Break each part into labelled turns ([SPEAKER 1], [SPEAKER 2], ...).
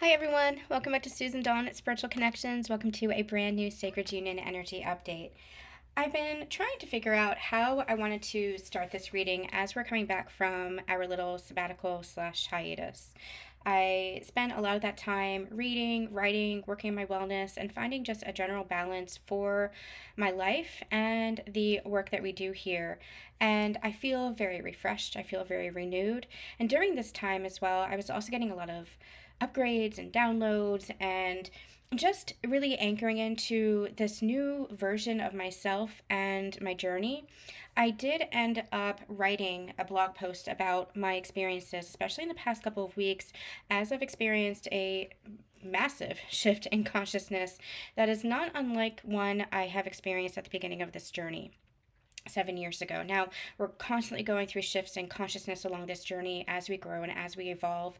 [SPEAKER 1] Hi everyone, welcome back to Susan Dawn at Spiritual Connections. Welcome to a brand new Sacred Union Energy update. I've been trying to figure out how I wanted to start this reading as we're coming back from our little sabbatical / hiatus. I spent a lot of that time reading, writing, working on my wellness, and finding just a general balance for my life and the work that we do here. And I feel very refreshed. I feel very renewed. And during this time as well, I was also getting a lot of upgrades and downloads and just really anchoring into this new version of myself and my journey. I did end up writing a blog post about my experiences, especially in the past couple of weeks, as I've experienced a massive shift in consciousness that is not unlike one I have experienced at the beginning of this journey 7 years ago. Now, we're constantly going through shifts in consciousness along this journey as we grow and as we evolve.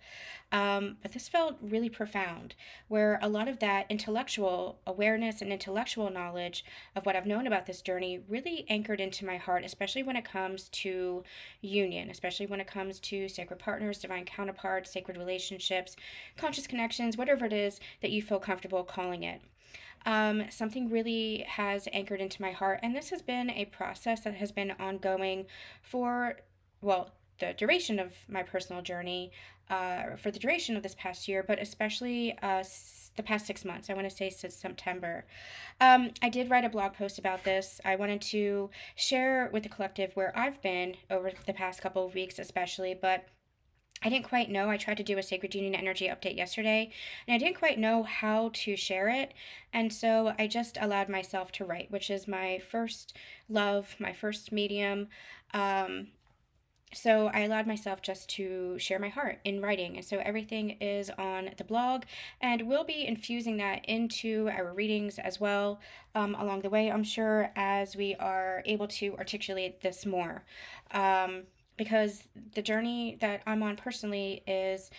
[SPEAKER 1] But this felt really profound, where a lot of that intellectual awareness and intellectual knowledge of what I've known about this journey really anchored into my heart, especially when it comes to union, especially when it comes to sacred partners, divine counterparts, sacred relationships, conscious connections, whatever it is that you feel comfortable calling it. Something really has anchored into my heart, and this has been a process that has been ongoing for, well, the duration of my personal journey, for the duration of this past year, but especially the past 6 months. I want to say since September. I did write a blog post about this. I wanted to share with the collective where I've been over the past couple of weeks, especially, but I didn't quite know. I tried to do a Sacred Union Energy update yesterday, and I didn't quite know how to share it. And so I just allowed myself to write, which is my first love, my first medium. So I allowed myself just to share my heart in writing. And so everything is on the blog, and we'll be infusing that into our readings as well along the way, I'm sure, as we are able to articulate this more. Because the journey that I'm on personally is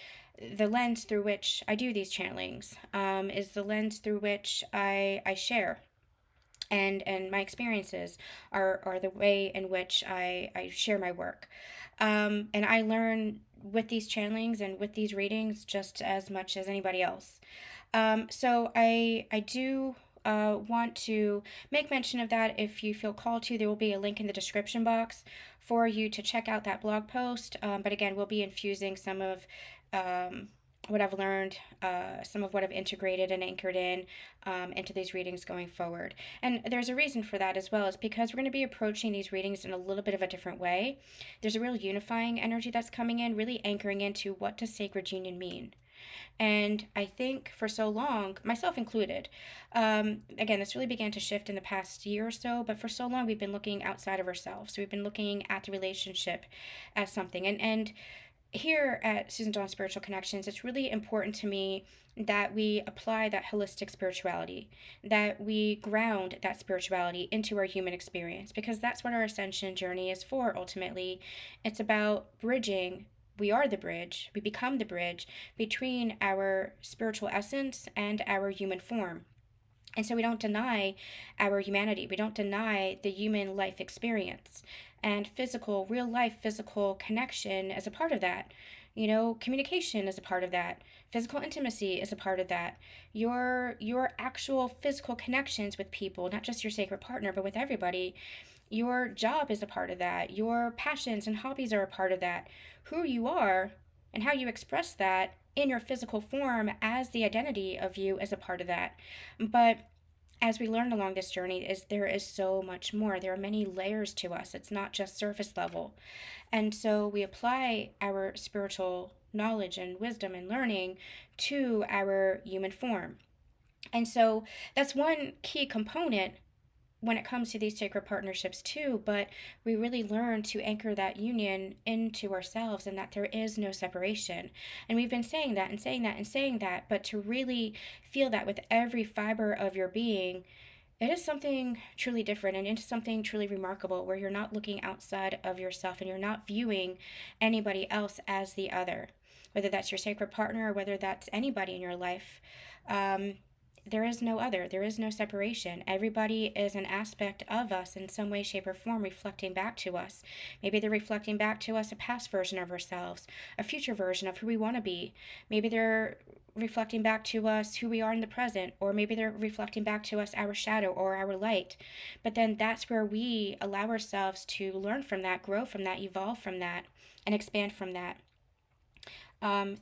[SPEAKER 1] the lens through which I do these channelings, is the lens through which I share. And my experiences are the way in which I share my work. And I learn with these channelings and with these readings just as much as anybody else. So I do want to make mention of that. If you feel called to, there will be a link in the description box for you to check out that blog post. But again, we'll be infusing some of what I've learned, some of what I've integrated and anchored in into these readings going forward. And there's a reason for that as well. It's because we're going to be approaching these readings in a little bit of a different way. There's a real unifying energy that's coming in, really anchoring into what does sacred union mean. And I think for so long, myself included, again, this really began to shift in the past year or so, but for so long, we've been looking outside of ourselves. So we've been looking at the relationship as something. And here at Susan Dawn Spiritual Connections, it's really important to me that we apply that holistic spirituality, that we ground that spirituality into our human experience, because that's what our ascension journey is for ultimately. It's about bridging. We are the bridge, we become the bridge between our spiritual essence and our human form. And so we don't deny our humanity. We don't deny the human life experience. And physical, real life physical connection is a part of that. Communication is a part of that. Physical intimacy is a part of that. Your actual physical connections with people, not just your sacred partner, but with everybody. Your job is a part of that. Your passions and hobbies are a part of that. Who you are and how you express that in your physical form as the identity of you is a part of that. But as we learn along this journey, there is so much more. There are many layers to us. It's not just surface level. And so we apply our spiritual knowledge and wisdom and learning to our human form. And so that's one key component when it comes to these sacred partnerships too, but we really learn to anchor that union into ourselves and that there is no separation. And we've been saying that and saying that and saying that, but to really feel that with every fiber of your being, it is something truly different, and it is something truly remarkable, where you're not looking outside of yourself and you're not viewing anybody else as the other, whether that's your sacred partner or whether that's anybody in your life. there is no other. There is no separation. Everybody is an aspect of us in some way, shape, or form, reflecting back to us. Maybe they're reflecting back to us a past version of ourselves, a future version of who we want to be. Maybe they're reflecting back to us who we are in the present, or maybe they're reflecting back to us our shadow or our light. But then that's where we allow ourselves to learn from that, grow from that, evolve from that, and expand from that.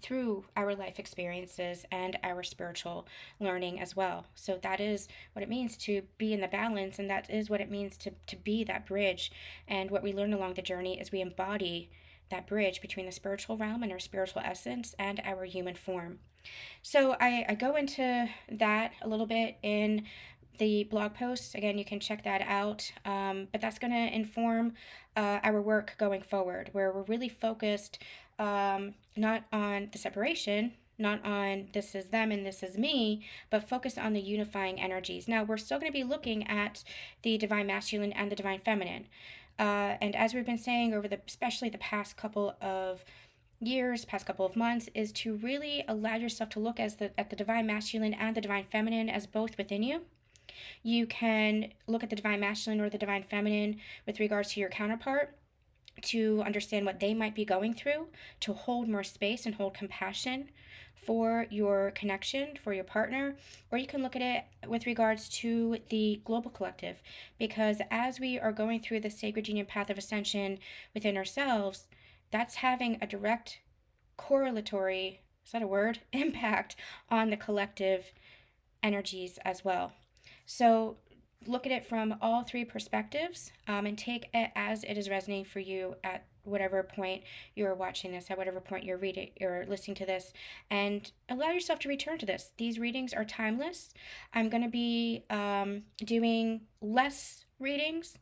[SPEAKER 1] Through our life experiences and our spiritual learning as well. So that is what it means to be in the balance, and that is what it means to be that bridge. And what we learn along the journey is we embody that bridge between the spiritual realm and our spiritual essence and our human form. So I go into that a little bit in the blog post. Again, you can check that out. But that's going to inform our work going forward, where we're really focused not on the separation, not on this is them and this is me, but focused on the unifying energies. Now, we're still going to be looking at the divine masculine and the divine feminine. And as we've been saying over especially the past couple of years, past couple of months, is to really allow yourself to look at the divine masculine and the divine feminine as both within you. You can look at the divine masculine or the divine feminine with regards to your counterpart to understand what they might be going through, to hold more space and hold compassion for your connection, for your partner. Or you can look at it with regards to the global collective, because as we are going through the sacred union path of ascension within ourselves, that's having a direct correlatory, is that a word? Impact on the collective energies as well. So look at it from all three perspectives, and take it as it is resonating for you at whatever point you're watching this, at whatever point you're reading or listening to this, and allow yourself to return to this. These readings are timeless. I'm going to be doing less readings,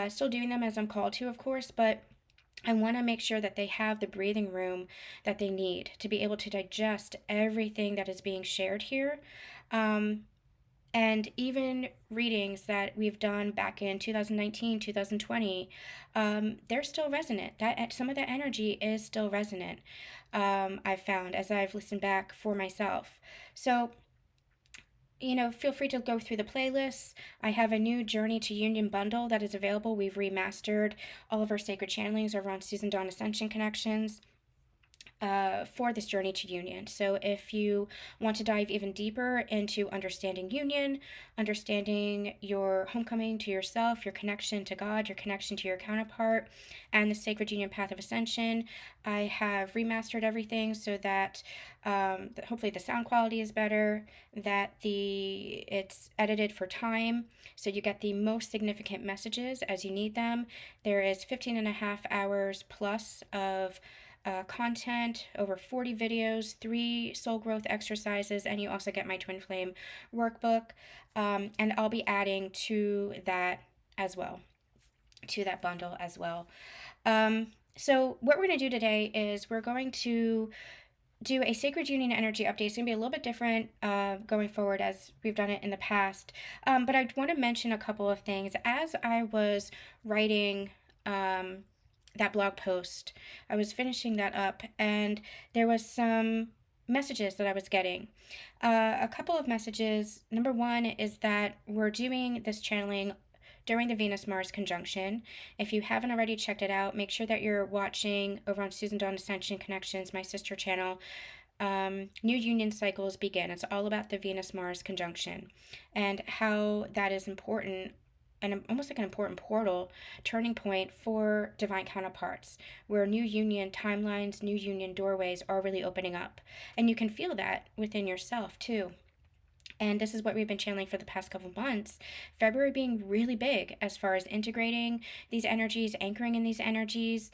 [SPEAKER 1] still doing them as I'm called to, of course, but I want to make sure that they have the breathing room that they need to be able to digest everything that is being shared here. And even readings that we've done back in 2019, 2020, they're still resonant. That some of that energy is still resonant. I've found as I've listened back for myself. So, feel free to go through the playlists. I have a new Journey to Union bundle that is available. We've remastered all of our sacred channelings over on Susan Dawn Ascension Connections for this journey to union. So if you want to dive even deeper into understanding union, understanding your homecoming to yourself, your connection to God, your connection to your counterpart, and the sacred union path of ascension, I have remastered everything so that hopefully the sound quality is better, that it's edited for time, so you get the most significant messages as you need them. There is 15 and a half hours plus of content, over 40 videos, 3 soul growth exercises, and you also get my twin flame workbook. And I'll be adding to that as well, to that bundle as well. So what we're going to do today is we're going to do a sacred union energy update. It's going to be a little bit different going forward as we've done it in the past. But I want to mention a couple of things. As I was writing that blog post, I was finishing that up, and there was some messages that I was getting. A couple of messages. Number one is that we're doing this channeling during the Venus-Mars conjunction. If you haven't already checked it out, make sure that you're watching over on Susan Dawn Ascension Connections, my sister channel. New union cycles begin. It's all about the Venus-Mars conjunction and how that is important, and almost like an important portal, turning point for divine counterparts, where new union timelines, new union doorways are really opening up. And you can feel that within yourself too. And this is what we've been channeling for the past couple months. February being really big as far as integrating these energies, anchoring in these energies,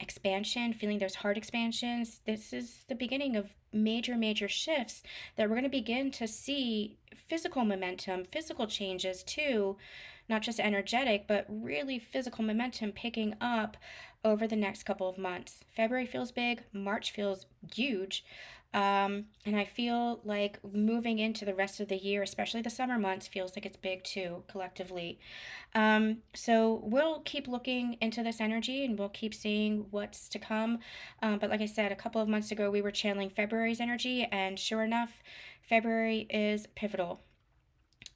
[SPEAKER 1] expansion, feeling those heart expansions. This is the beginning of major shifts that we're going to begin to see physical momentum, physical changes too, not just energetic, but really physical momentum picking up over the next couple of months. February feels big, March feels huge. And I feel like moving into the rest of the year, especially the summer months, feels like it's big too, collectively. So we'll keep looking into this energy and we'll keep seeing what's to come. But like I said, a couple of months ago, we were channeling February's energy, and sure enough, February is pivotal.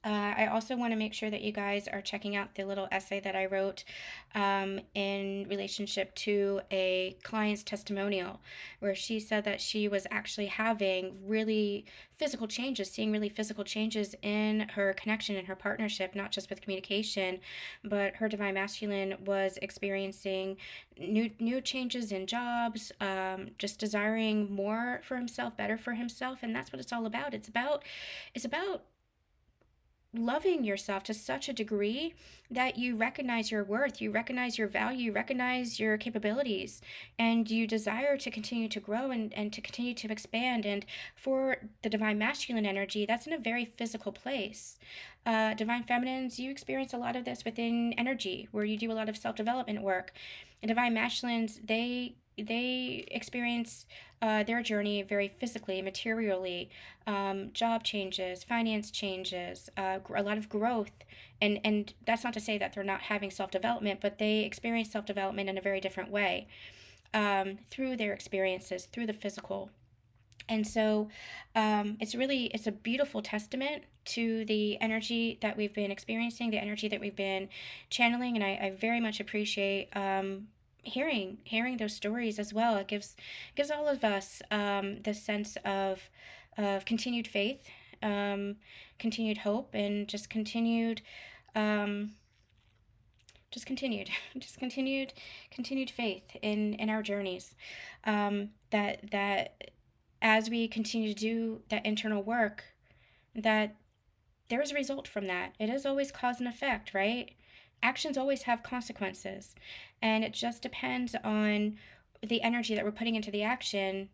[SPEAKER 1] I also want to make sure that you guys are checking out the little essay that I wrote in relationship to a client's testimonial, where she said that she was actually having really physical changes, seeing really physical changes in her connection, in her partnership, not just with communication, but her divine masculine was experiencing new changes in jobs, just desiring more for himself, better for himself, and that's what it's all about. It's about loving yourself to such a degree that you recognize your worth, you recognize your value, you recognize your capabilities, and you desire to continue to grow and to continue to expand. And for the divine masculine energy, that's in a very physical place. Divine feminines, you experience a lot of this within energy, where you do a lot of self-development work. And divine masculines, they experience their journey very physically, materially, job changes, finance changes, a lot of growth. And that's not to say that they're not having self development, but they experience self development in a very different way, through their experiences, through the physical. And so it's a beautiful testament to the energy that we've been experiencing, the energy that we've been channeling. And I very much appreciate hearing those stories as well. It gives all of us this sense of continued faith, continued hope, and um, just continued, just continued faith in our journeys. That as we continue to do that internal work, that there is a result from that. It is always cause and effect, right? Actions always have consequences, and it just depends on the energy that we're putting into the action.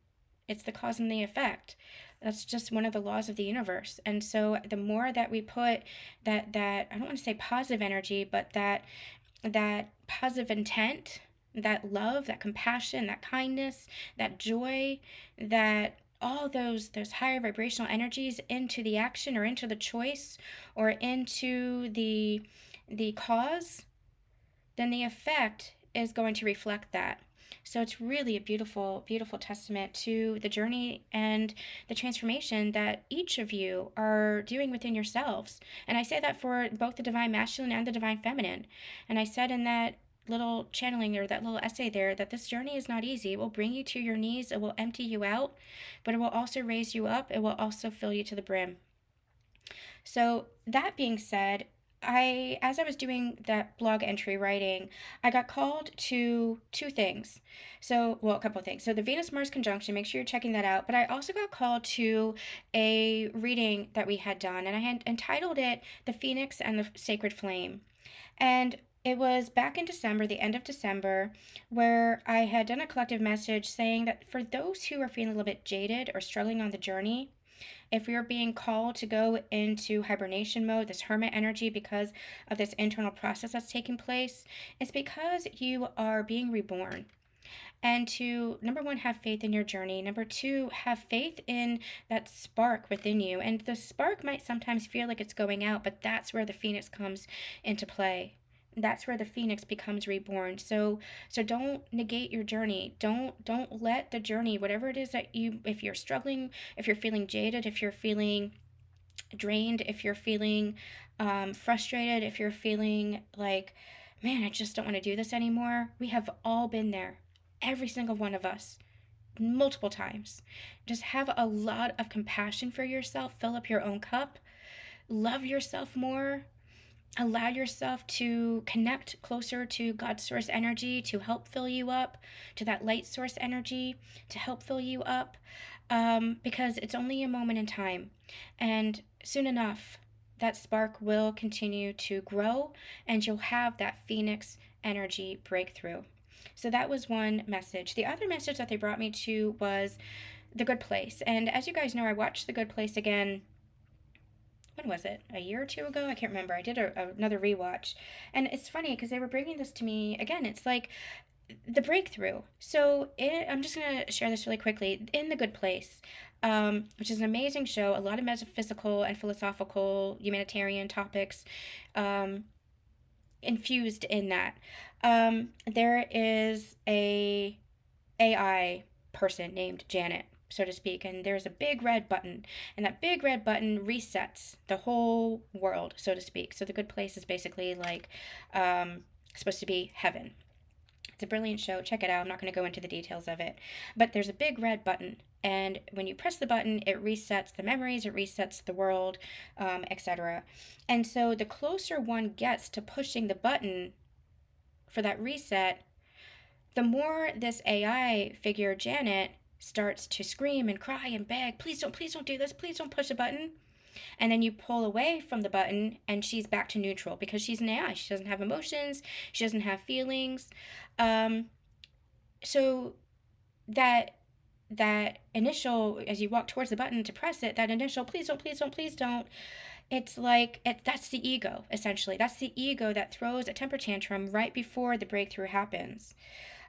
[SPEAKER 1] It's the cause and the effect. That's just one of the laws of the universe. And so the more that we put that I don't want to say positive energy, but that positive intent, that love, that compassion, that kindness, that joy, that all those higher vibrational energies into the action or into the choice or into the cause, then the effect is going to reflect that. So it's really a beautiful, beautiful testament to the journey and the transformation that each of you are doing within yourselves. And I say that for both the divine masculine and the divine feminine. And I said in that little channeling or that little essay there that this journey is not easy. It will bring you to your knees, it will empty you out, but it will also raise you up, it will also fill you to the brim. So that being said, as I was doing that blog entry writing, I got called to two things. So, well, a couple of things. So the Venus Mars conjunction, make sure you're checking that out. But I also got called to a reading that we had done, and I had entitled it "The Phoenix and the Sacred Flame." And it was back in December, the end of December, where I had done a collective message saying that for those who are feeling a little bit jaded or struggling on the journey, if we are being called to go into hibernation mode, this hermit energy, because of this internal process that's taking place, it's because you are being reborn. And to, number one, have faith in your journey. Number two, have faith in that spark within you. And the spark might sometimes feel like it's going out, but that's where the phoenix comes into play. That's where the phoenix becomes reborn. So don't negate your journey. Don't let the journey, whatever it is that you, if you're struggling, if you're feeling jaded, if you're feeling drained, if you're feeling frustrated, if you're feeling like, man, I just don't want to do this anymore. We have all been there, every single one of us, multiple times. Just have a lot of compassion for yourself. Fill up your own cup. Love yourself more. Allow yourself to connect closer to God's source energy to help fill you up, to that light source energy to help fill you up, because it's only a moment in time. And soon enough, that spark will continue to grow and you'll have that phoenix energy breakthrough. So that was one message. The other message that they brought me to was The Good Place. And as you guys know, I watched The Good Place again, when was it? A year or two ago? I can't remember. I did another rewatch. And it's funny because they were bringing this to me again. It's like the breakthrough. So I'm just going to share this really quickly. In The Good Place, which is an amazing show. A lot of metaphysical and philosophical, humanitarian topics infused in that. There is a AI person named Janet, so to speak, and there's a big red button, and that big red button resets the whole world, so to speak. So the good place is basically like supposed to be heaven. It's a brilliant show. Check it out. I'm not going to go into the details of it. But there's a big red button. And when you press the button, it resets the memories, it resets the world, etc. And so the closer one gets to pushing the button for that reset, the more this AI figure, Janet, starts to scream and cry and beg, please don't do this, please don't push the button. And then you pull away from the button and she's back to neutral because she's an AI. She doesn't have emotions, she doesn't have feelings. So that initial, as you walk towards the button to press it, that initial please don't, it's like that's the ego, essentially. That's the ego that throws a temper tantrum right before the breakthrough happens.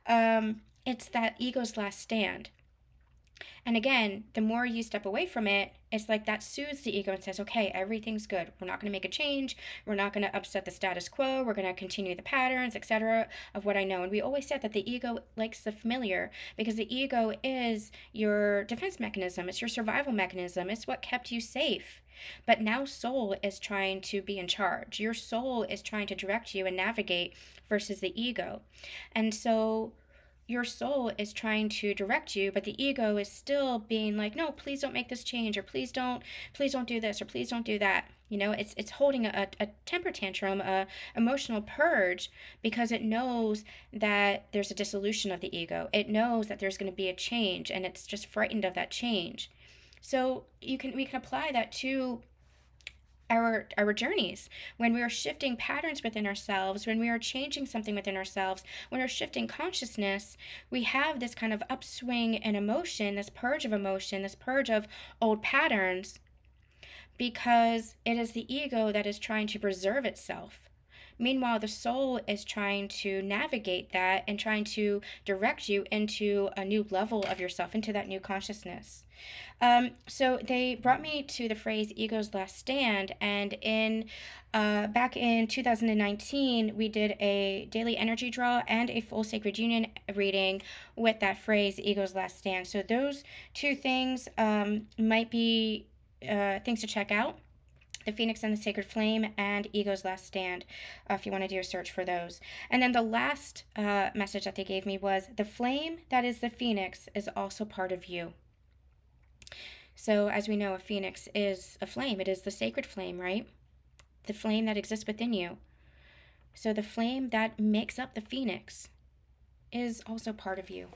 [SPEAKER 1] It's that ego's last stand. And again, the more you step away from it, it's like that soothes the ego and says, okay, everything's good. We're not going to make a change. We're not going to upset the status quo. We're going to continue the patterns, etc., of what I know. And we always said that the ego likes the familiar because the ego is your defense mechanism. It's your survival mechanism. It's what kept you safe. But now soul is trying to be in charge. Your soul is trying to direct you and navigate versus the ego. And so your soul is trying to direct you, but the ego is still being like, no, please don't make this change, or please don't do this, or please don't do that. You know, it's holding a temper tantrum, a emotional purge, because it knows that there's a dissolution of the ego. It knows that there's going to be a change, and it's just frightened of that change. So we can apply that to our journeys, when we are shifting patterns within ourselves, when we are changing something within ourselves, when we're shifting consciousness, we have this kind of upswing in emotion, this purge of emotion, this purge of old patterns, because it is the ego that is trying to preserve itself. Meanwhile, the soul is trying to navigate that and trying to direct you into a new level of yourself, into that new consciousness. So they brought me to the phrase ego's last stand, and back in 2019, we did a daily energy draw and a full sacred union reading with that phrase ego's last stand. So those two things might be things to check out: the Phoenix and the Sacred Flame, and Ego's Last Stand, if you want to do a search for those. And then the last message that they gave me was, the flame that is the Phoenix is also part of you. So as we know, a Phoenix is a flame. It is the sacred flame, right? The flame that exists within you. So the flame that makes up the Phoenix is also part of you.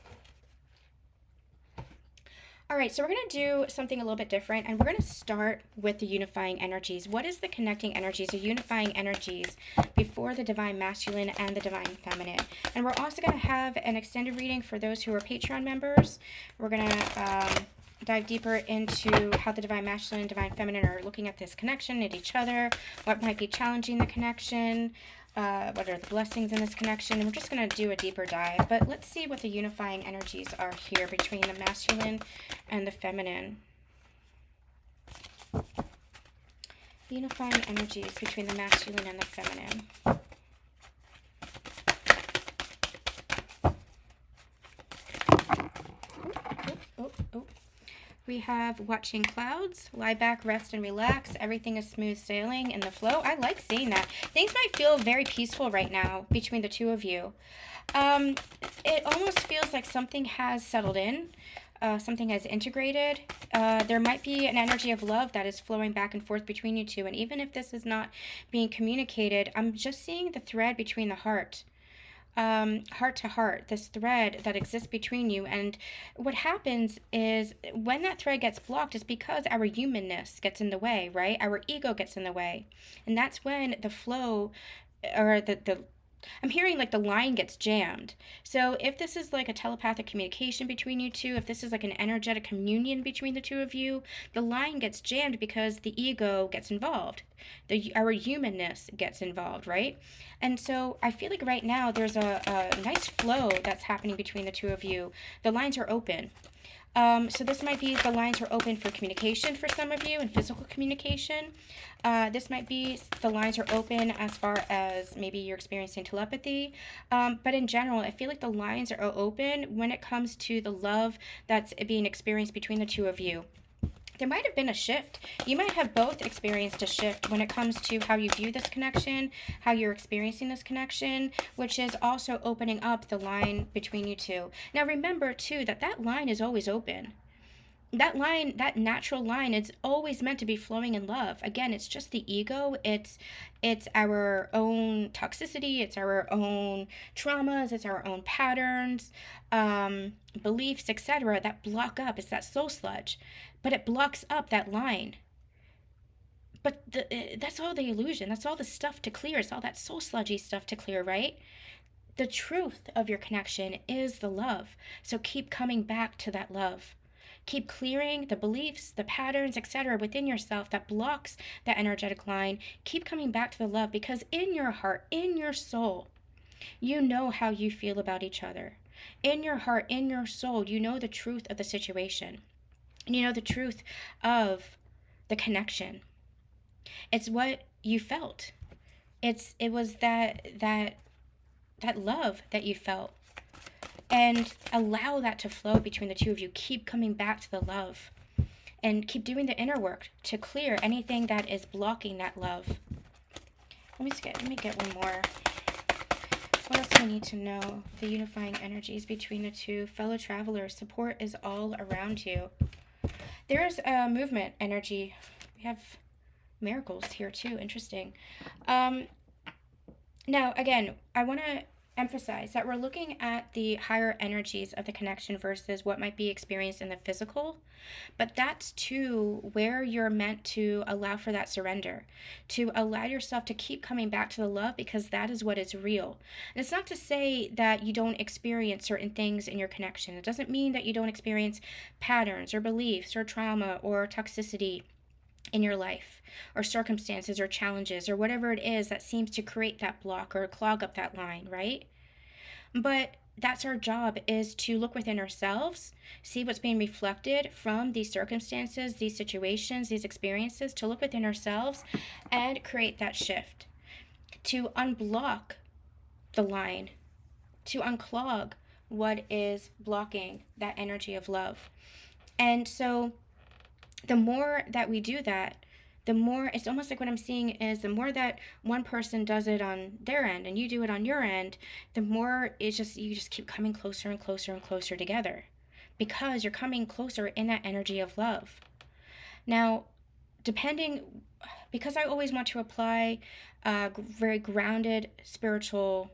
[SPEAKER 1] All right, so we're going to do something a little bit different, and we're going to start with the unifying energies. What is the connecting energies, the unifying energies before the divine masculine and the divine feminine? And we're also going to have an extended reading for those who are Patreon members. We're going to dive deeper into how the divine masculine and divine feminine are looking at this connection, at each other, what might be challenging the connection, what are the blessings in this connection, and we're just going to do a deeper dive. But let's see what the unifying energies are here between the masculine and the feminine. Unifying energies between the masculine and the feminine. We have watching clouds, lie back, rest, and relax. Everything is smooth sailing in the flow. I like seeing that. Things might feel very peaceful right now between the two of you. It almost feels like something has settled in. Something has integrated. There might be an energy of love that is flowing back and forth between you two. And even if this is not being communicated, I'm just seeing the thread between the heart to heart, this thread that exists between you. And what happens is when that thread gets blocked, is because our humanness gets in the way, right? Our ego gets in the way. And that's when the flow, or I'm hearing like the line gets jammed. So if this is like a telepathic communication between you two, if this is like an energetic communion between the two of you, the line gets jammed because the ego gets involved. Our humanness gets involved, right? And so I feel like right now there's a nice flow that's happening between the two of you. The lines are open. So this might be the lines are open for communication for some of you and physical communication. This might be the lines are open as far as maybe you're experiencing telepathy. But in general, I feel like the lines are open when it comes to the love that's being experienced between the two of you. There might have been a shift. You might have both experienced a shift when it comes to how you view this connection, how you're experiencing this connection, which is also opening up the line between you two. Now remember too that that line is always open. That line, that natural line, it's always meant to be flowing in love. Again, it's just the ego. It's our own toxicity, it's our own traumas, it's our own patterns, beliefs, etc. that block up. It's that soul sludge, but it blocks up that line. But that's all the illusion. That's all the stuff to clear. It's all that soul sludgy stuff to clear, right? The truth of your connection is the love. So keep coming back to that love. Keep clearing the beliefs, the patterns, etc. within yourself that blocks that energetic line. Keep coming back to the love, because in your heart, in your soul, you know how you feel about each other. In your heart, in your soul, you know the truth of the situation. You know the truth of the connection. It's what you felt. It was that love that you felt. And allow that to flow between the two of you. Keep coming back to the love. And keep doing the inner work to clear anything that is blocking that love. Let me get one more. What else do we need to know? The unifying energies between the two. Fellow travelers, support is all around you. There's a movement energy. We have miracles here too. Interesting. Now, again, I want to emphasize that we're looking at the higher energies of the connection versus what might be experienced in the physical. But that's too where you're meant to allow for that surrender, to allow yourself to keep coming back to the love, because that is what is real. And it's not to say that you don't experience certain things in your connection. It doesn't mean that you don't experience patterns or beliefs or trauma or toxicity in your life, or circumstances or challenges or whatever it is that seems to create that block or clog up that line, right? But that's our job, is to look within ourselves, see what's being reflected from these circumstances, these situations, these experiences, to look within ourselves and create that shift, to unblock the line, to unclog what is blocking that energy of love. And so the more that we do that, the more, it's almost like what I'm seeing is the more that one person does it on their end and you do it on your end, the more it's just, you just keep coming closer and closer and closer together, because you're coming closer in that energy of love. Now, because I always want to apply very grounded spiritualness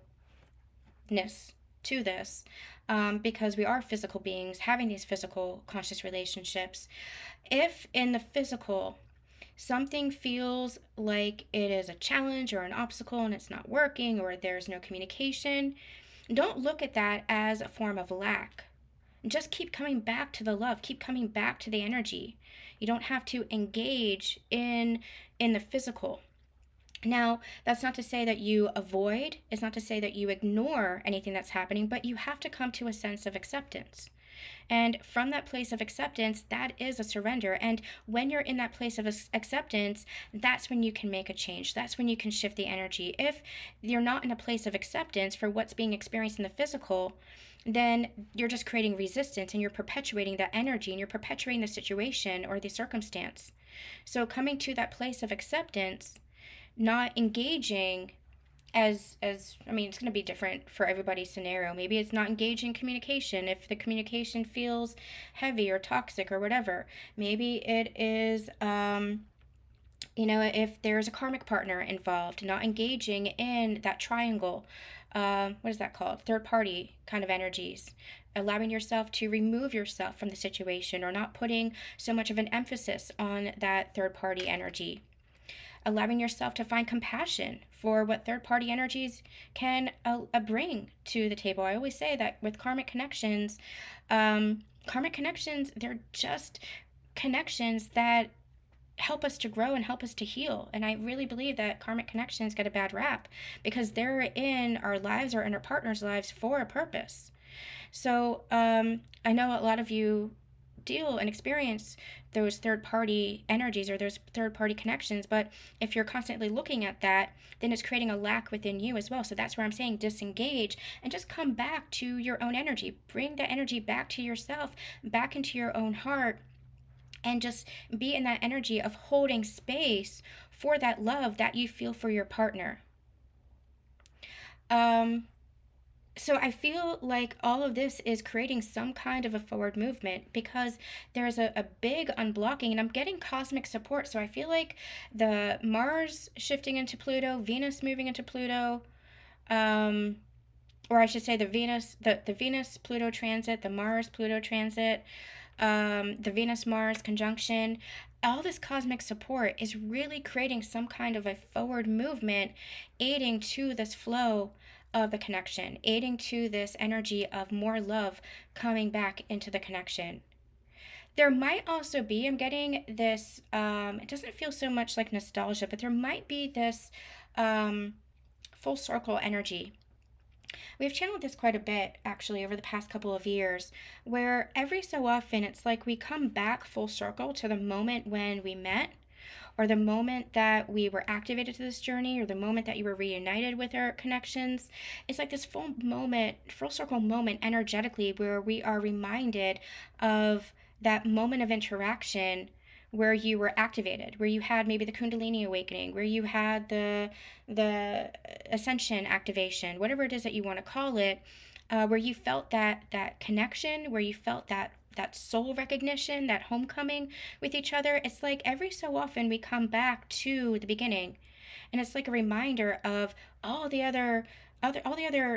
[SPEAKER 1] to this, because we are physical beings having these physical conscious relationships. If in the physical something feels like it is a challenge or an obstacle and it's not working, or there's no communication, don't look at that as a form of lack. Just keep coming back to the love, keep coming back to the energy. You don't have to engage in the physical. Now, that's not to say that you avoid, it's not to say that you ignore anything that's happening, but you have to come to a sense of acceptance. And from that place of acceptance, that is a surrender. And when you're in that place of acceptance, that's when you can make a change. That's when you can shift the energy. If you're not in a place of acceptance for what's being experienced in the physical, then you're just creating resistance and you're perpetuating that energy and you're perpetuating the situation or the circumstance. So coming to that place of acceptance, not engaging as I mean, it's going to be different for everybody's scenario. Maybe it's not engaging communication if the communication feels heavy or toxic or whatever. Maybe it is if there's a karmic partner involved, not engaging in that triangle, what is that called, third party kind of energies, allowing yourself to remove yourself from the situation, or not putting so much of an emphasis on that third party energy. Allowing yourself to find compassion for what third-party energies can bring to the table. I always say that with karmic connections, they're just connections that help us to grow and help us to heal. And I really believe that karmic connections get a bad rap because they're in our lives or in our partner's lives for a purpose. So I know a lot of you deal and experience those third party energies or those third party connections. But if you're constantly looking at that, then it's creating a lack within you as well. So that's where I'm saying disengage and just come back to your own energy. Bring that energy back to yourself, back into your own heart, and just be in that energy of holding space for that love that you feel for your partner. So I feel like all of this is creating some kind of a forward movement because there's a big unblocking, and I'm getting cosmic support. So I feel like the Mars shifting into Pluto, Venus moving into Pluto, um, or I should say the Venus Pluto transit, the Mars Pluto transit, the Venus Mars conjunction. All this cosmic support is really creating some kind of a forward movement, aiding to this flow of the connection, aiding to this energy of more love coming back into the connection. There might also be, I'm getting this, it doesn't feel so much like nostalgia, but there might be this full circle energy. We've channeled this quite a bit actually over the past couple of years, where every so often it's like we come back full circle to the moment when we met, or the moment that we were activated to this journey, or the moment that you were reunited with our connections. It's like this full circle moment energetically, where we are reminded of that moment of interaction where you were activated, where you had maybe the Kundalini awakening, where you had the ascension activation, whatever it is that you want to call it, where you felt that connection, where you felt that soul recognition, that homecoming with each other. It's like every so often we come back to the beginning, and it's like a reminder of all the other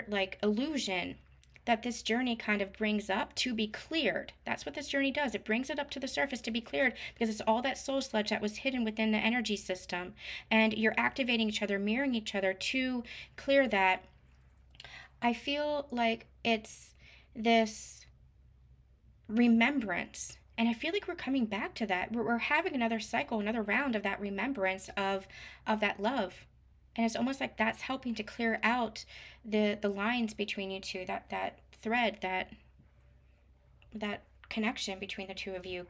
[SPEAKER 1] like illusion that this journey kind of brings up to be cleared. That's what this journey does. It brings it up to the surface to be cleared, because it's all that soul sludge that was hidden within the energy system. And you're activating each other, mirroring each other to clear that. I feel like it's this remembrance. And I feel like we're coming back to that. We're having another cycle, another round of that remembrance of that love. And it's almost like that's helping to clear out the lines between you two, that thread, that connection between the two of you,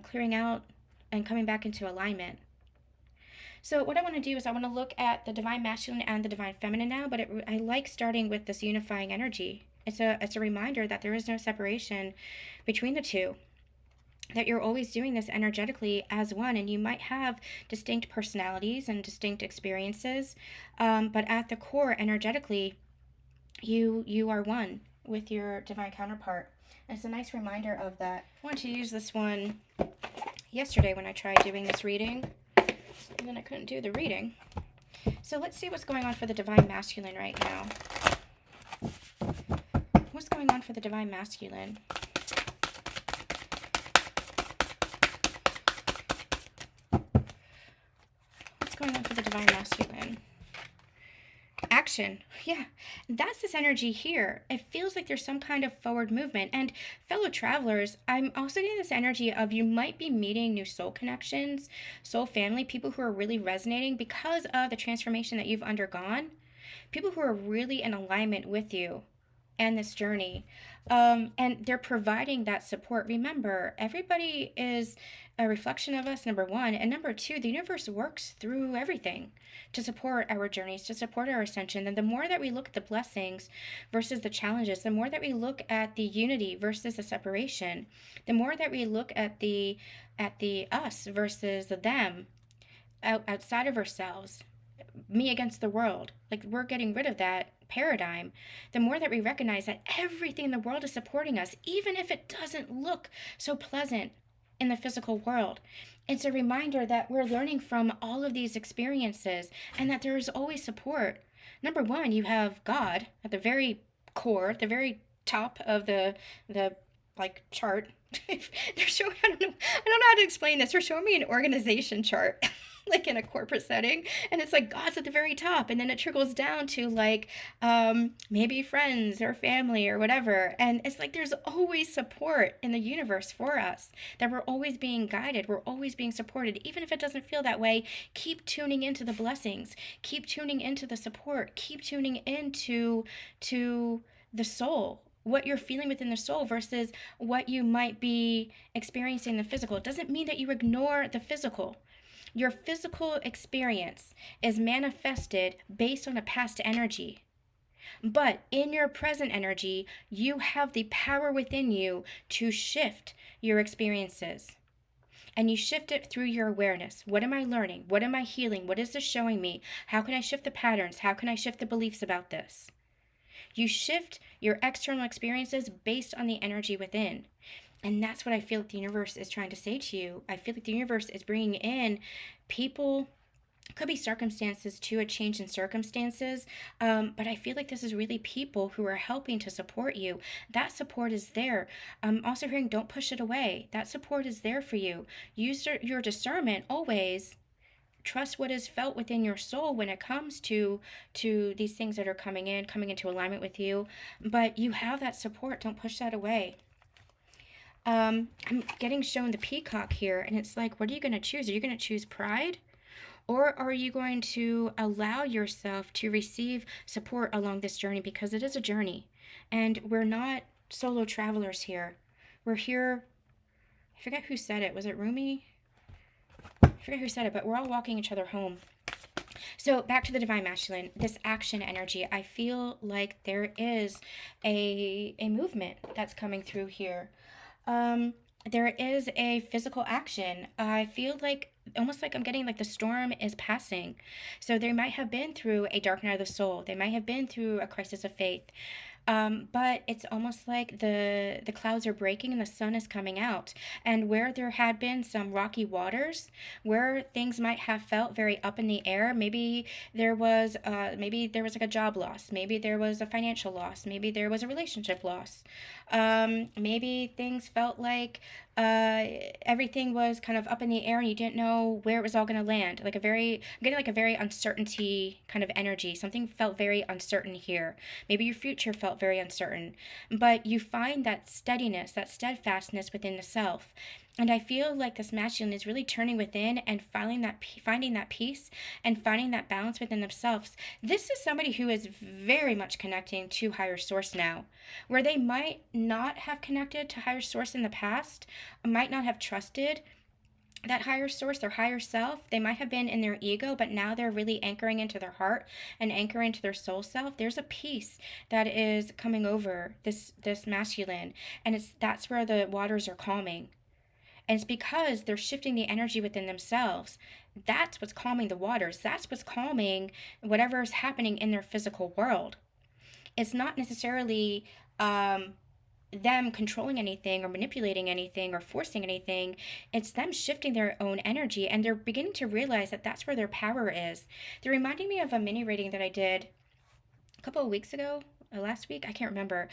[SPEAKER 1] clearing out and coming back into alignment. So what I want to do is I want to look at the divine masculine and the divine feminine now, but I like starting with this unifying energy. It's a reminder that there is no separation between the two, that you're always doing this energetically as one, and you might have distinct personalities and distinct experiences, but at the core, energetically, you are one with your divine counterpart. And it's a nice reminder of that. I wanted to use this one yesterday when I tried doing this reading, and then I couldn't do the reading. So let's see what's going on for the divine masculine right now. What's going on for the divine masculine? What's going on for the divine masculine? Action. Yeah, that's this energy here. It feels like there's some kind of forward movement. And fellow travelers, I'm also getting this energy of you might be meeting new soul connections, soul family, people who are really resonating because of the transformation that you've undergone, people who are really in alignment with you and this journey. And they're providing that support. Remember, everybody is a reflection of us, number one. And number two, the universe works through everything to support our journeys, to support our ascension. And the more that we look at the blessings versus the challenges, the more that we look at the unity versus the separation, the more that we look at the us versus the them, outside of ourselves, me against the world, like we're getting rid of that paradigm, the more that we recognize that everything in the world is supporting us, even if it doesn't look so pleasant in the physical world. It's a reminder that we're learning from all of these experiences and that there is always support. Number one, you have God at the very core, the very top of the like chart. They're showing, I don't know how to explain this. They're showing me an organization chart. Like in a corporate setting, and it's like God's at the very top, and then it trickles down to like maybe friends or family or whatever, and it's like there's always support in the universe for us, that we're always being guided, we're always being supported. Even if it doesn't feel that way, keep tuning into the blessings, keep tuning into the support, keep tuning into the soul what you're feeling within the soul versus what you might be experiencing in the physical. It doesn't mean that you ignore the physical. Your physical experience is manifested based on a past energy. But in your present energy, you have the power within you to shift your experiences. And you shift it through your awareness. What am I learning? What am I healing? What is this showing me? How can I shift the patterns? How can I shift the beliefs about this? You shift your external experiences based on the energy within. And that's what I feel like the universe is trying to say to you. I feel like the universe is bringing in people, could be circumstances too, a change in circumstances, but I feel like this is really people who are helping to support you. That support is there. I'm also hearing don't push it away. That support is there for you. Use your discernment always. Trust what is felt within your soul when it comes to these things that are coming into alignment with you. But you have that support. Don't push that away. I'm getting shown the peacock here, and it's like, what are you going to choose? Are you going to choose pride? Or are you going to allow yourself to receive support along this journey? Because it is a journey. And we're not solo travelers here. We're here. I forget who said it. Was it Rumi? I forget who said it, but we're all walking each other home. So back to the divine masculine, this action energy. I feel like there is a movement that's coming through here. There is a physical action. I feel like almost like I'm getting like the storm is passing. So they might have been through a dark night of the soul. They might have been through a crisis of faith. But it's almost like the clouds are breaking and the sun is coming out. And where there had been some rocky waters, where things might have felt very up in the air, maybe there was like a job loss, maybe there was a financial loss, maybe there was a relationship loss. Maybe things felt like everything was kind of up in the air and you didn't know where it was all going to land. I'm getting like a very uncertainty kind of energy. Something felt very uncertain here. Maybe your future felt very uncertain, but you find that steadiness, that steadfastness within the self. And I feel like this masculine is really turning within and finding that peace and finding that balance within themselves. This is somebody who is very much connecting to higher source now, where they might not have connected to higher source in the past, might not have trusted that higher source, their higher self. They might have been in their ego, but now they're really anchoring into their heart and anchoring into their soul self. There's a peace that is coming over this masculine, and that's where the waters are calming. And it's because they're shifting the energy within themselves. That's what's calming the waters. That's what's calming whatever is happening in their physical world. It's not necessarily them controlling anything or manipulating anything or forcing anything. It's them shifting their own energy, and they're beginning to realize that that's where their power is. They're reminding me of a mini reading that I did a couple of weeks ago, last week, I can't remember,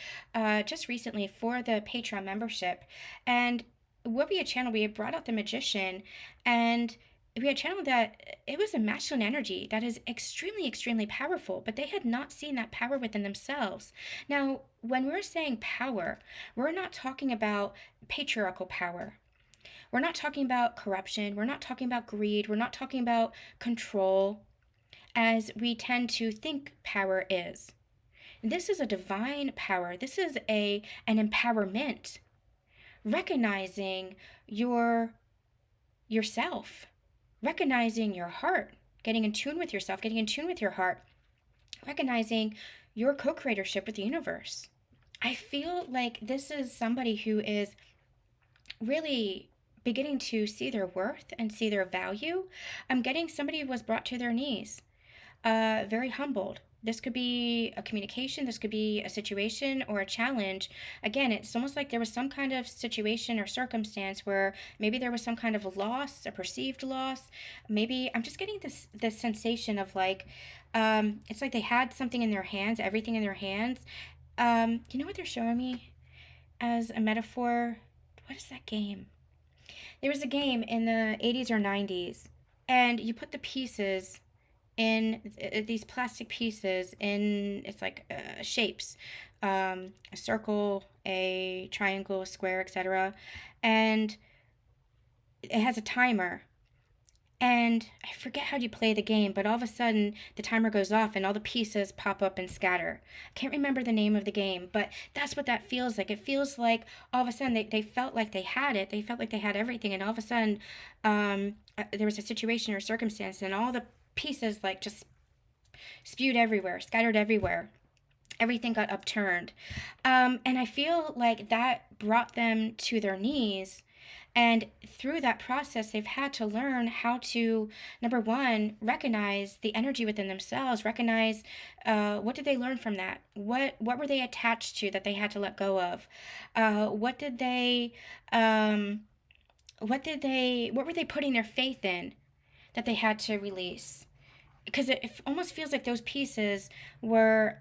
[SPEAKER 1] just recently for the Patreon membership. And what we had channeled, we had brought out the magician, and we had channeled that it was a masculine energy that is extremely, extremely powerful, but they had not seen that power within themselves. Now, when we're saying power, we're not talking about patriarchal power. We're not talking about corruption. We're not talking about greed. We're not talking about control, as we tend to think power is. This is a divine power. This is an empowerment. Recognizing yourself, recognizing your heart, getting in tune with yourself, getting in tune with your heart, recognizing your co-creatorship with the universe. I feel like this is somebody who is really beginning to see their worth and see their value. I'm getting somebody who was brought to their knees, very humbled. This could be a communication, this could be a situation or a challenge. Again, it's almost like there was some kind of situation or circumstance where maybe there was some kind of a loss, a perceived loss. Maybe I'm just getting this sensation of like, it's like they had something in their hands, everything in their hands. You know what they're showing me as a metaphor? What is that game? There was a game in the 80s or 90s, and you put the pieces in these plastic pieces in, it's like shapes, a circle, a triangle, a square, etc. And it has a timer. And I forget how you play the game, but all of a sudden the timer goes off and all the pieces pop up and scatter. I can't remember the name of the game, but that's what that feels like. It feels like all of a sudden they felt like they had it. They felt like they had everything. And all of a sudden there was a situation or circumstance and all the pieces like just spewed everywhere, scattered everywhere. Everything got upturned. And I feel like that brought them to their knees. And through that process, they've had to learn how to, number one, recognize the energy within themselves, recognize what did they learn from that? What were they attached to that they had to let go of? What did they, what were they putting their faith in that they had to release? Because it almost feels like those pieces were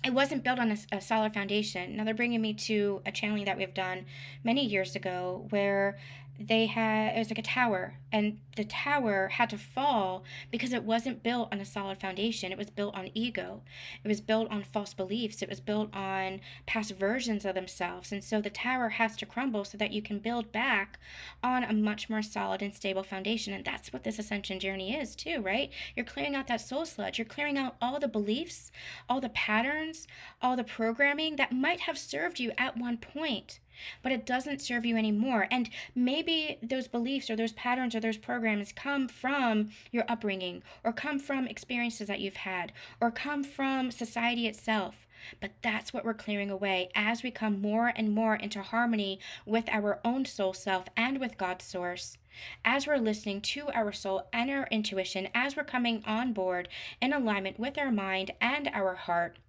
[SPEAKER 1] it wasn't built on a solid foundation. Now they're bringing me to a channeling that we've done many years ago where it was like a tower, and the tower had to fall because it wasn't built on a solid foundation. It was built on ego. It was built on false beliefs. It was built on past versions of themselves. And so the tower has to crumble so that you can build back on a much more solid and stable foundation. And that's what this ascension journey is too, right? You're clearing out that soul sludge. You're clearing out all the beliefs, all the patterns, all the programming that might have served you at one point, but it doesn't serve you anymore. And maybe those beliefs or those patterns or those programs come from your upbringing, or come from experiences that you've had, or come from society itself. But that's what we're clearing away as we come more and more into harmony with our own soul self and with God's source. As we're listening to our soul and our intuition, as we're coming on board in alignment with our mind and our heart,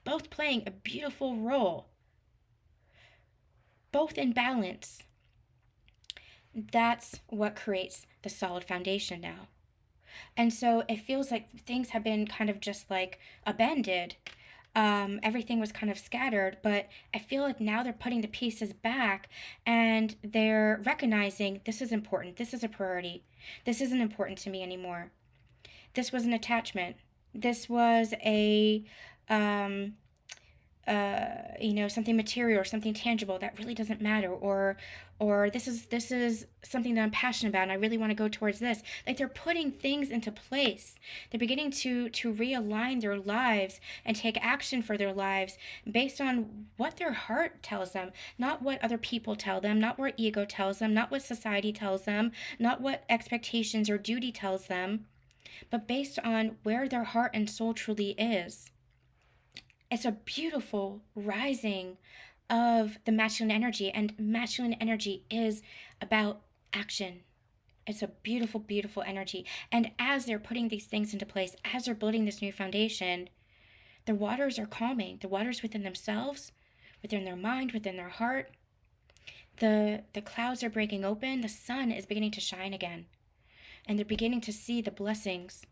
[SPEAKER 1] both playing a beautiful role, both in balance. That's what creates the solid foundation now. And so it feels like things have been kind of just like abandoned. Everything was kind of scattered, but I feel like now they're putting the pieces back and they're recognizing this is important. This is a priority. This isn't important to me anymore. This was an attachment. This was a something material or something tangible that really doesn't matter, or this is something that I'm passionate about and I really want to go towards this. Like they're putting things into place. They're beginning to realign their lives and take action for their lives based on what their heart tells them, not what other people tell them, not what ego tells them, not what society tells them, not what expectations or duty tells them, but based on where their heart and soul truly is. It's a beautiful rising of the masculine energy, and masculine energy is about action. It's a beautiful, beautiful energy. And as they're putting these things into place, as they're building this new foundation, the waters are calming. The waters within themselves, within their mind, within their heart. The clouds are breaking open. The sun is beginning to shine again. And they're beginning to see the blessings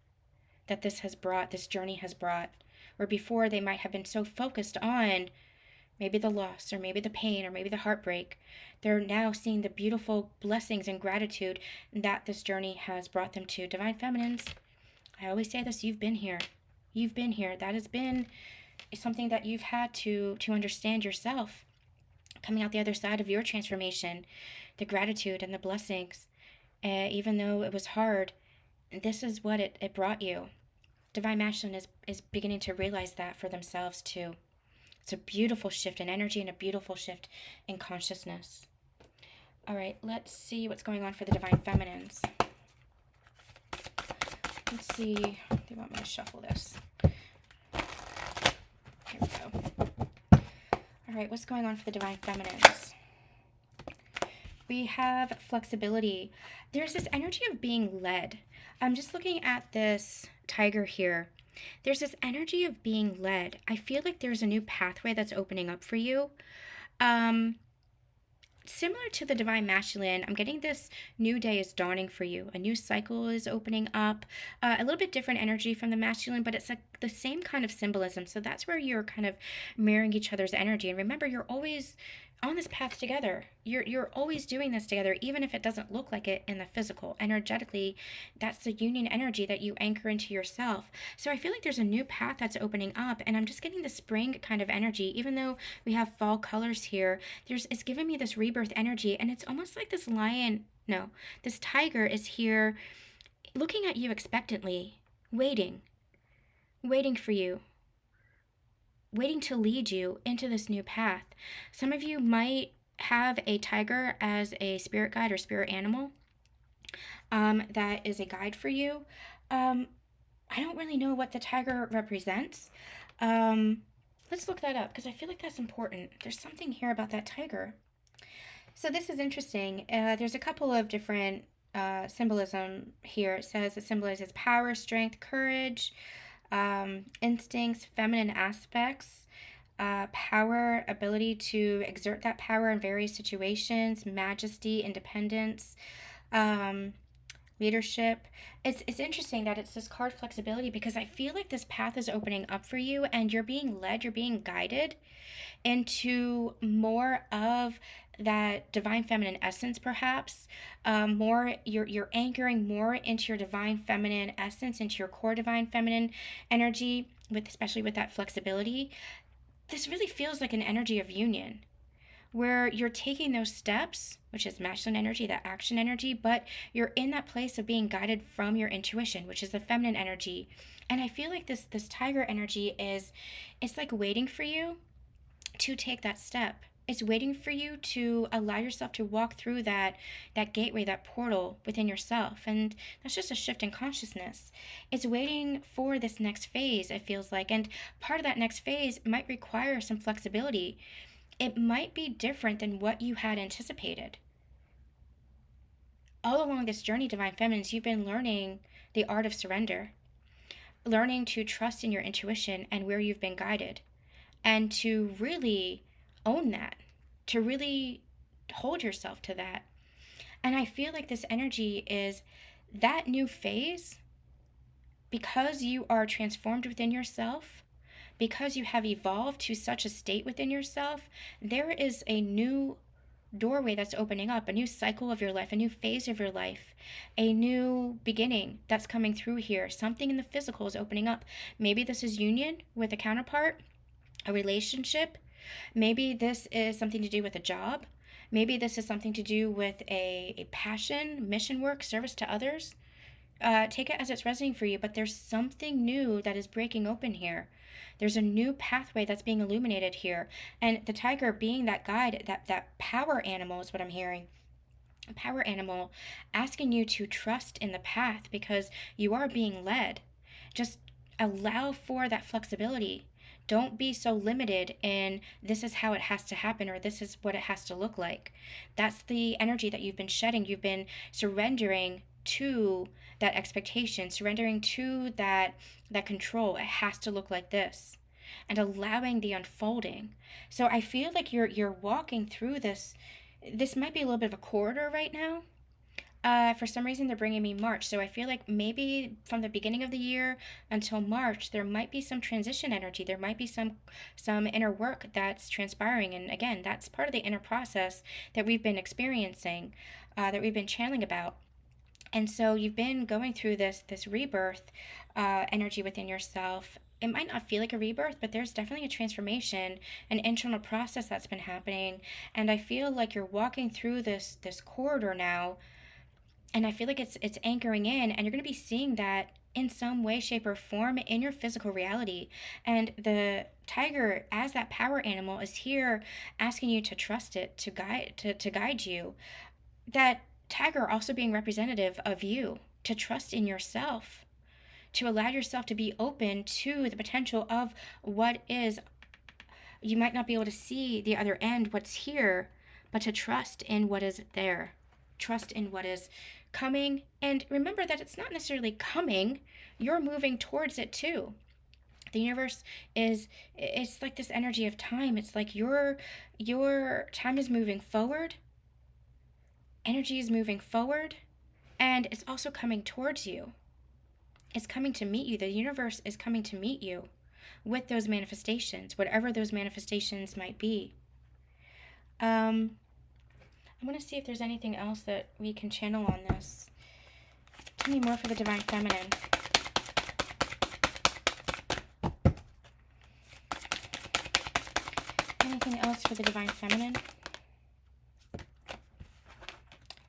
[SPEAKER 1] that this journey has brought. Where before they might have been so focused on maybe the loss or maybe the pain or maybe the heartbreak, they're now seeing the beautiful blessings and gratitude that this journey has brought them to. Divine Feminines, I always say this, you've been here. You've been here. That has been something that you've had to understand yourself. Coming out the other side of your transformation, the gratitude and the blessings, even though it was hard, this is what it brought you. Divine Masculine is beginning to realize that for themselves too. It's a beautiful shift in energy and a beautiful shift in consciousness. All right, let's see what's going on for the Divine Feminines. Let's see. They want me to shuffle this. Here we go. All right, what's going on for the Divine Feminines? We have flexibility. There's this energy of being led. I'm just looking at this tiger here. There's this energy of being led. I feel like there's a new pathway that's opening up for you. Similar to the Divine Masculine, I'm getting this new day is dawning for you. A new cycle is opening up. A little bit different energy from the masculine, but it's like the same kind of symbolism. So that's where you're kind of mirroring each other's energy. And remember, you're always on this path together. You're always doing this together, even if it doesn't look like it in the physical. Energetically, that's the union energy that you anchor into yourself. So I feel like there's a new path that's opening up, and I'm just getting the spring kind of energy. Even though we have fall colors here, it's giving me this rebirth energy, and it's almost like this lion, no, this tiger is here looking at you expectantly, waiting, waiting for you, waiting to lead you into this new path. Some of you might have a tiger as a spirit guide or spirit animal that is a guide for you. I don't really know what the tiger represents. Let's look that up because I feel like that's important. There's something here about that tiger. So this is interesting. There's a couple of different symbolism here. It says it symbolizes power, strength, courage, instincts, feminine aspects, power, ability to exert that power in various situations, majesty, independence, leadership. It's interesting that it's this card flexibility because I feel like this path is opening up for you and you're being led, you're being guided into more of that divine feminine essence, perhaps. More you're anchoring more into your divine feminine essence, into your core divine feminine energy, with especially with that flexibility. This really feels like an energy of union where you're taking those steps, which is masculine energy, that action energy, but you're in that place of being guided from your intuition, which is the feminine energy. And I feel like this tiger energy it's like waiting for you to take that step. It's waiting for you to allow yourself to walk through that gateway, that portal within yourself. And that's just a shift in consciousness. It's waiting for this next phase, it feels like. And part of that next phase might require some flexibility. It might be different than what you had anticipated. All along this journey, Divine Feminines, you've been learning the art of surrender, learning to trust in your intuition and where you've been guided, and to really own that, to really hold yourself to that. And I feel like this energy is that new phase, because you are transformed within yourself, because you have evolved to such a state within yourself, there is a new doorway that's opening up, a new cycle of your life, a new phase of your life, a new beginning that's coming through here. Something in the physical is opening up. Maybe this is union with a counterpart, a relationship. Maybe this is something to do with a job. Maybe this is something to do with a passion, mission work, service to others. Take it as it's resonating for you, but there's something new that is breaking open here. There's a new pathway that's being illuminated here. And the tiger being that guide, that power animal is what I'm hearing. A power animal asking you to trust in the path because you are being led. Just allow for that flexibility. Don't be so limited in this is how it has to happen or this is what it has to look like. That's the energy that you've been shedding. You've been surrendering to that expectation, surrendering to that control. It has to look like this, and allowing the unfolding. So I feel like you're walking through this. This might be a little bit of a corridor right now. For some reason, they're bringing me March. So I feel like maybe from the beginning of the year until March, there might be some transition energy. There might be some inner work that's transpiring. And again, that's part of the inner process that we've been experiencing, that we've been channeling about. And so you've been going through this rebirth energy within yourself. It might not feel like a rebirth, but there's definitely a transformation, an internal process that's been happening. And I feel like you're walking through this corridor now. And I feel like it's anchoring in, and you're going to be seeing that in some way, shape, or form in your physical reality. And the tiger, as that power animal, is here asking you to trust it, to guide you. That tiger also being representative of you, to trust in yourself, to allow yourself to be open to the potential of what is. You might not be able to see the other end, what's here, but to trust in what is there, trust in what is coming. And remember that it's not necessarily coming, you're moving towards it too. The universe it's like this energy of time. It's like your time is moving forward, energy is moving forward, and it's also coming towards you. It's coming to meet you. The universe is coming to meet you with those manifestations, whatever those manifestations might be. I want to see if there's anything else that we can channel on this. Tell me more for the Divine Feminine. Anything else for the Divine Feminine?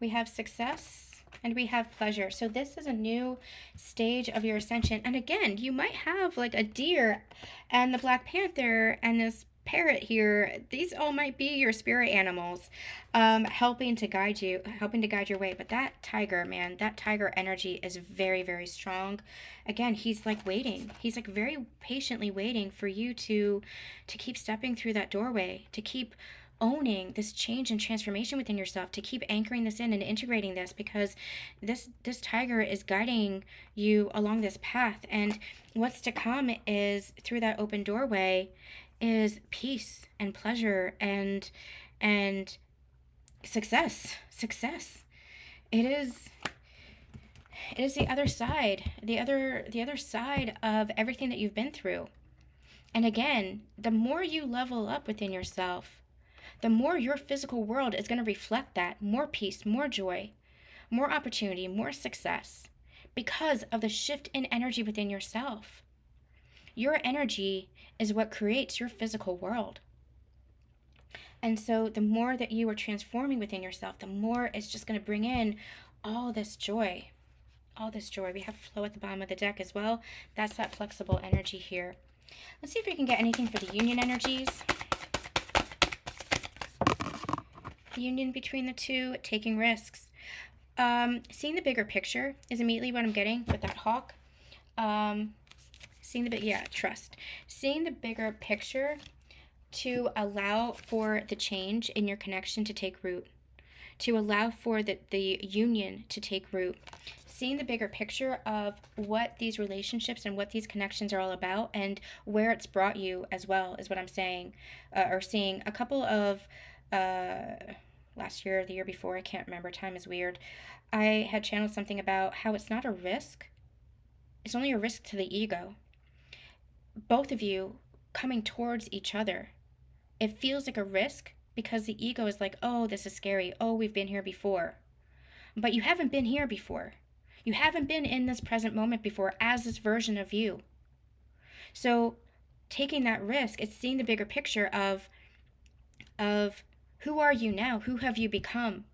[SPEAKER 1] We have success and we have pleasure. So this is a new stage of your ascension. And again, you might have like a deer and the Black Panther and this parrot here. These all might be your spirit animals, helping to guide you, helping to guide your way. But that tiger, man, that tiger energy is very, very strong. Again, he's like waiting. He's like very patiently waiting for you to keep stepping through that doorway, to keep owning this change and transformation within yourself, to keep anchoring this in and integrating this, because this tiger is guiding you along this path. And what's to come is, through that open doorway, is peace and pleasure and success. It is the other side, the other side of everything that you've been through. And again, the more you level up within yourself, the more your physical world is going to reflect that. More peace, more joy, more opportunity, more success, because of the shift in energy within yourself. Your energy is what creates your physical world. And so the more that you are transforming within yourself, the more it's just going to bring in all this joy. All this joy. We have flow at the bottom of the deck as well. That's that flexible energy here. Let's see if we can get anything for the union energies. Union between the two, taking risks. Seeing the bigger picture is immediately what I'm getting with that hawk. Trust. Seeing the bigger picture to allow for the change in your connection to take root, to allow for the union to take root. Seeing the bigger picture of what these relationships and what these connections are all about and where it's brought you as well is what I'm saying, or seeing. A couple of last year or the year before, I can't remember, time is weird, I had channeled something about how it's not a risk, it's only a risk to the ego. Both of you coming towards each other, it feels like a risk because the ego is like, oh, this is scary, oh, we've been here before. But you haven't been here before. You haven't been in this present moment before as this version of you. So taking that risk, it's seeing the bigger picture of who are you now? Who have you become?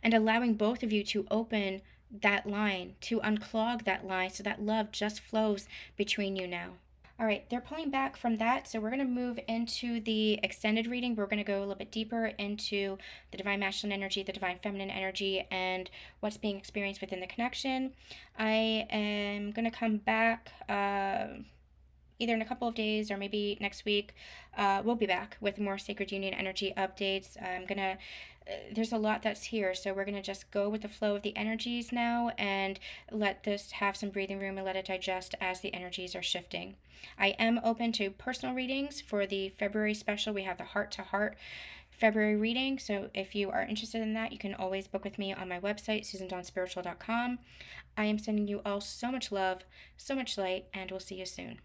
[SPEAKER 1] And allowing both of you to open that line, to unclog that line so that love just flows between you now. All right, they're pulling back from that, so we're going to move into the extended reading. We're going to go a little bit deeper into the divine masculine energy, the divine feminine energy, and what's being experienced within the connection. I am going to come back either in a couple of days or maybe next week. We'll be back with more Sacred Union energy updates. There's a lot that's here, so we're gonna just go with the flow of the energies now and let this have some breathing room and let it digest as the energies are shifting. I am open to personal readings for the February special. We have the heart to heart February reading, so if you are interested in that, you can always book with me on my website, susandonspiritual.com. I am sending you all so much love, so much light, and we'll see you soon.